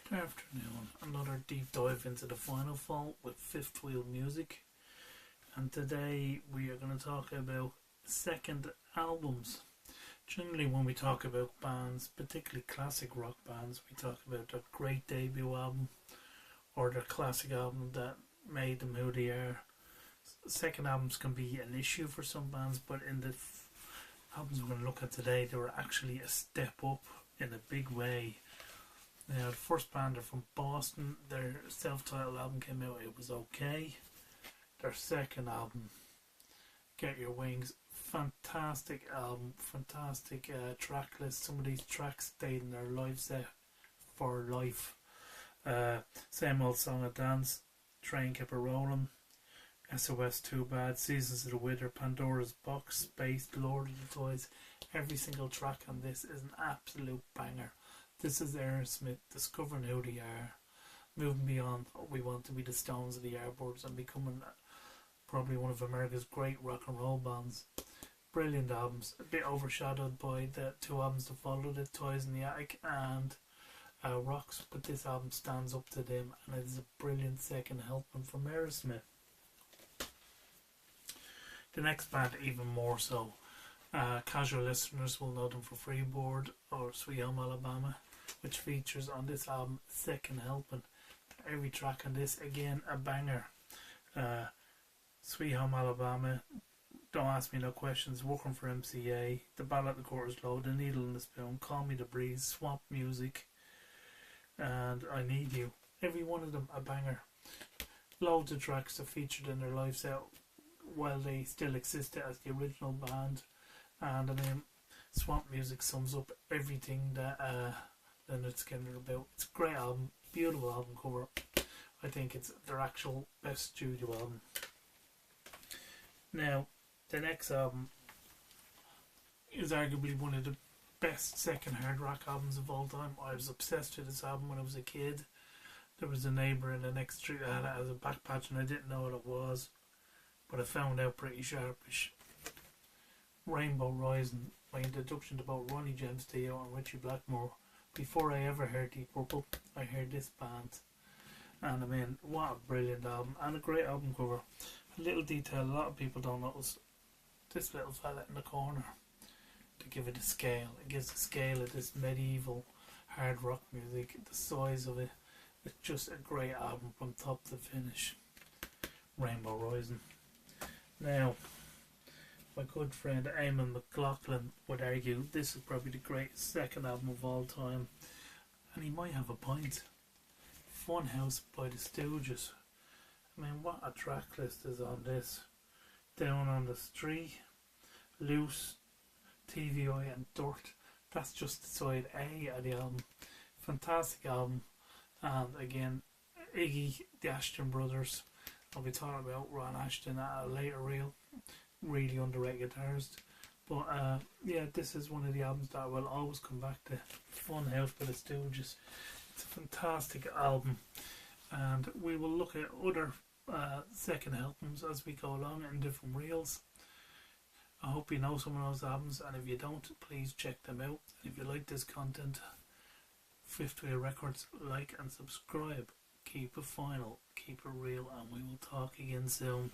Good afternoon. Another deep dive into the Final Fault with Fifth Wheel Music, and today we are going to talk about second albums. Generally, when we talk about bands, particularly classic rock bands, we talk about their great debut album or their classic album that made them who they are. Second albums can be an issue for some bands, but in the albums we're going to look at today, they were actually a step up in a big way. Now, the first band are from Boston. Their self-titled album came out. It was okay. Their second album, Get Your Wings, fantastic album, fantastic track list. Some of these tracks stayed in their live set for life. Same Old Song and Dance, Train Kept a Rolling, SOS Too Bad, Seasons of the Wither, Pandora's Box, Space, Lord of the Toys. Every single track on this is an absolute banger. This is Aerosmith discovering who they are, moving beyond what we want to be the Stones of the Yardbirds and becoming probably one of America's great rock and roll bands. Brilliant albums, a bit overshadowed by the two albums that followed it, Toys in the Attic and Rocks, but this album stands up to them and it is a brilliant second helping from Aerosmith. The next band even more so. Casual listeners will know them for Freeboard or Sweet Home Alabama, which features on this album Second Helping. Every track on this, again, a banger. Sweet Home Alabama, Don't Ask Me No Questions, Working for MCA, The Ballad at the Quarters Low, The Needle in the Spoon, Call Me the Breeze, Swamp Music, and I Need You. Every one of them a banger. Loads of tracks are featured in their live set while they still existed as the original band. And I mean, Swamp Music sums up everything that Lynyrd Skynyrd about. It's a great album, beautiful album cover. I think it's their actual best studio album. Now, the next album is arguably one of the best second hard rock albums of all time. I was obsessed with this album when I was a kid. There was a neighbour in the next street that had it as a back patch and I didn't know what it was, but I found out pretty sharpish. Rainbow Rising, my introduction to both Ronnie James Dio and Richie Blackmore. Before I ever heard Deep Purple, I heard this band. And I mean, what a brilliant album and a great album cover. A little detail a lot of people don't notice. This little fella in the corner, to give it a scale. It gives the scale of this medieval hard rock music, the size of it. It's just a great album from top to finish. Rainbow Rising. Now, my good friend Eamon McLaughlin would argue this is probably the greatest second album of all time, and he might have a point. Funhouse by the Stooges. I mean, what a track list is on this. Down on the Street, Loose, TVI and Dirt. That's just side A of the album. Fantastic album. And again, Iggy, the Ashton brothers. I'll be talking about Ron Ashton at a later reel. Really underrated guitarist, but yeah, this is one of the albums that I will always come back to. Funhouse by the Stooges. It's a fantastic album, and we will look at other second albums as we go along in different reels. I hope you know some of those albums, and if you don't, please check them out. If you like this content, Fifth Wheel Records, like and subscribe. Keep it final, keep it real, and we will talk again soon.